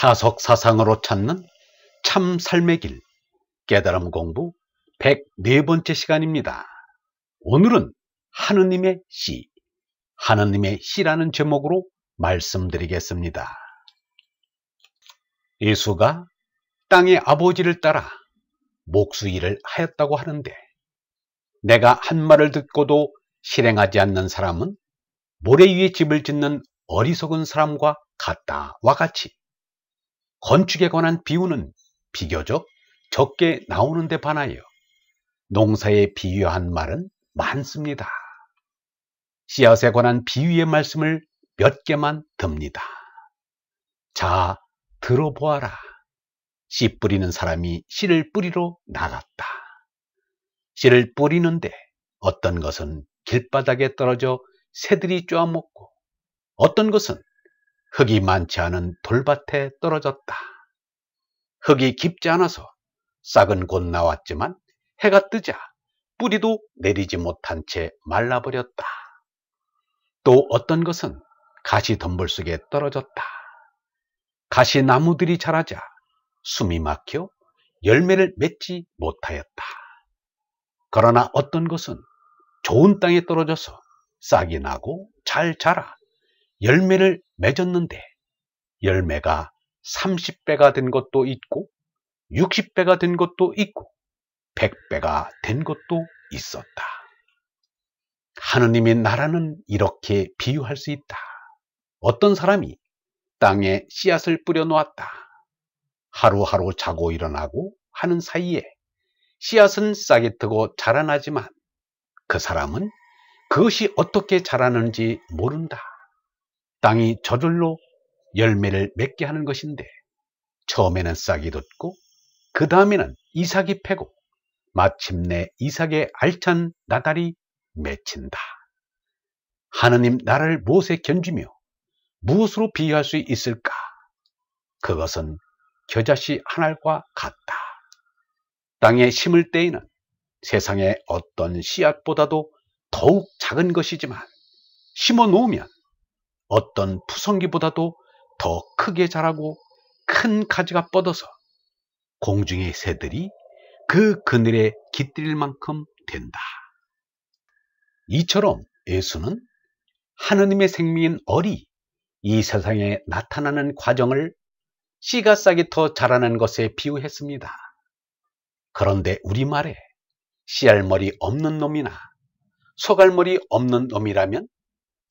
다속사상으로 찾는 참 삶의 길, 깨달음 공부 104번째 시간입니다. 오늘은 하느님의 씨, 하느님의 씨라는 제목으로 말씀드리겠습니다. 예수가 땅의 아버지를 따라 목수일을 하였다고 하는데, 내가 한 말을 듣고도 실행하지 않는 사람은 모래 위에 집을 짓는 어리석은 사람과 같다와 같이 건축에 관한 비유는 비교적 적게 나오는데 반하여 농사에 비유한 말은 많습니다. 씨앗에 관한 비유의 말씀을 몇 개만 듭니다. 자, 들어보아라. 씨 뿌리는 사람이 씨를 뿌리러 나갔다. 씨를 뿌리는데 어떤 것은 길바닥에 떨어져 새들이 쪼아먹고, 어떤 것은 흙이 많지 않은 돌밭에 떨어졌다. 흙이 깊지 않아서 싹은 곧 나왔지만 해가 뜨자 뿌리도 내리지 못한 채 말라버렸다. 또 어떤 것은 가시덤불 속에 떨어졌다. 가시나무들이 자라자 숨이 막혀 열매를 맺지 못하였다. 그러나 어떤 것은 좋은 땅에 떨어져서 싹이 나고 잘 자라 열매를 맺었는데, 열매가 30배가 된 것도 있고 60배가 된 것도 있고 100배가 된 것도 있었다. 하느님의 나라는 이렇게 비유할 수 있다. 어떤 사람이 땅에 씨앗을 뿌려 놓았다. 하루하루 자고 일어나고 하는 사이에 씨앗은 싹이 트고 자라나지만 그 사람은 그것이 어떻게 자라는지 모른다. 땅이 저절로 열매를 맺게 하는 것인데, 처음에는 싹이 돋고 그 다음에는 이삭이 패고 마침내 이삭의 알찬 나달이 맺힌다. 하느님 나라를 무엇에 견주며 무엇으로 비유할 수 있을까? 그것은 겨자씨 한 알과 같다. 땅에 심을 때에는 세상의 어떤 씨앗보다도 더욱 작은 것이지만, 심어 놓으면 어떤 푸성기보다도 더 크게 자라고 큰 가지가 뻗어서 공중의 새들이 그 그늘에 깃들일 만큼 된다. 이처럼 예수는 하느님의 생명인 얼이 이 세상에 나타나는 과정을 씨가 싹이 더 자라는 것에 비유했습니다. 그런데 우리말에 씨알머리 없는 놈이나 소갈머리 없는 놈이라면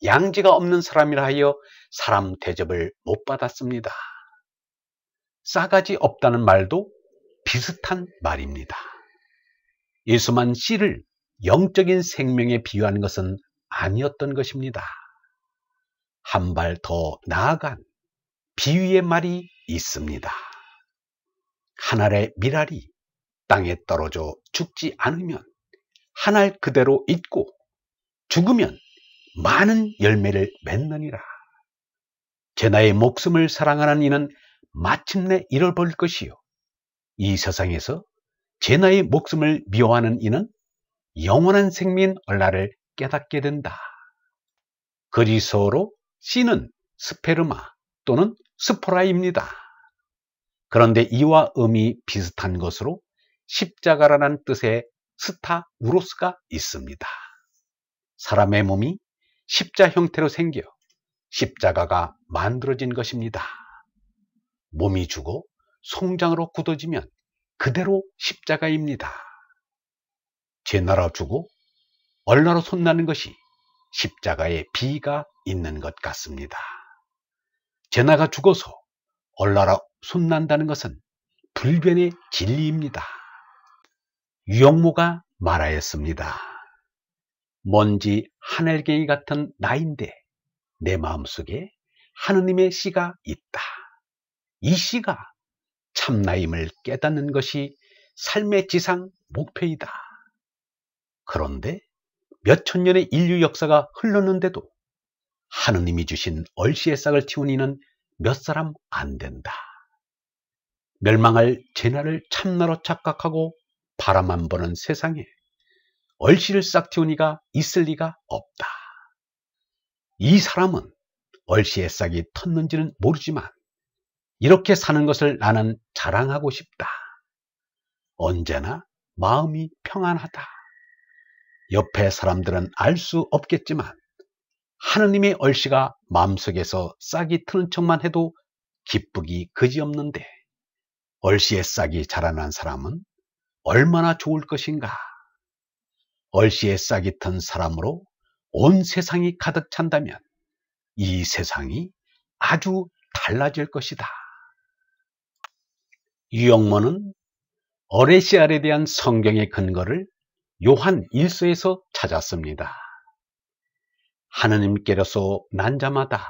양지가 없는 사람이라 하여 사람 대접을 못 받았습니다. 싸가지 없다는 말도 비슷한 말입니다. 예수만 씨를 영적인 생명에 비유한 것은 아니었던 것입니다. 한 발 더 나아간 비유의 말이 있습니다. 한 알의 밀알이 땅에 떨어져 죽지 않으면 한 알 그대로 있고, 죽으면 많은 열매를 맺느니라. 제 나의 목숨을 사랑하는 이는 마침내 잃어버릴 것이요, 이 세상에서 제 나의 목숨을 미워하는 이는 영원한 생명인 얼라를 깨닫게 된다. 그리스어로 씨는 스페르마 또는 스포라입니다. 그런데 이와 음이 비슷한 것으로 십자가라는 뜻의 스타우로스가 있습니다. 사람의 몸이 십자 형태로 생겨 십자가가 만들어진 것입니다. 몸이 죽어 송장으로 굳어지면 그대로 십자가입니다. 제나라 죽어 얼나로 솟나는 것이 십자가에 비가 있는 것 같습니다. 제나가 죽어서 얼나라 솟난다는 것은 불변의 진리입니다. 유영모가 말하였습니다. 먼지 하늘갱이 같은 나인데 내 마음속에 하느님의 씨가 있다. 이 씨가 참나임을 깨닫는 것이 삶의 지상 목표이다. 그런데 몇천 년의 인류 역사가 흘렀는데도 하느님이 주신 얼씨의 싹을 틔운 이는 몇 사람 안 된다. 멸망할 제나를 참나로 착각하고 바라만 보는 세상에 얼씨를 싹 틔운 이가 있을 리가 없다. 이 사람은 얼씨의 싹이 텄는지는 모르지만 이렇게 사는 것을 나는 자랑하고 싶다. 언제나 마음이 평안하다. 옆에 사람들은 알 수 없겠지만 하느님의 얼씨가 마음속에서 싹이 트는 척만 해도 기쁘기 그지없는데 얼씨의 싹이 자라난 사람은 얼마나 좋을 것인가. 얼씨의 싹이 튼 사람으로 온 세상이 가득 찬다면 이 세상이 아주 달라질 것이다. 유영모는 어레시알에 대한 성경의 근거를 요한 1서에서 찾았습니다. 하느님께로서 난 자마다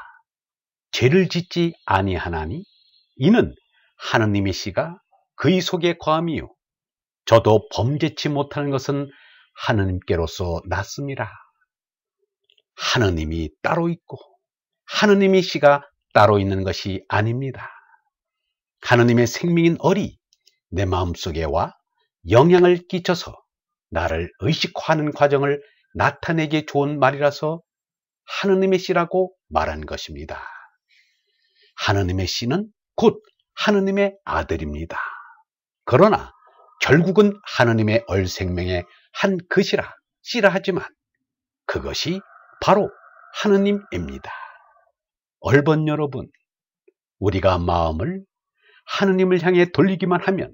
죄를 짓지 아니하나니 이는 하느님의 씨가 그의 속에 거함이요 저도 범죄치 못하는 것은 하느님께로서 났음이라. 하느님이 따로 있고 하느님의 씨가 따로 있는 것이 아닙니다. 하느님의 생명인 얼이 내 마음속에 와 영향을 끼쳐서 나를 의식화하는 과정을 나타내기에 좋은 말이라서 하느님의 씨라고 말한 것입니다. 하느님의 씨는 곧 하느님의 아들입니다. 그러나 결국은 하느님의 얼생명의 한 씨라 하지만 그것이 바로 하느님입니다. 얼번 여러분, 우리가 마음을 하느님을 향해 돌리기만 하면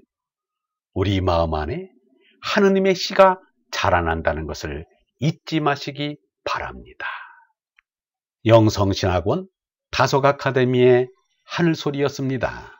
우리 마음 안에 하느님의 씨가 자라난다는 것을 잊지 마시기 바랍니다. 영성신학원 다속 아카데미의 하늘소리였습니다.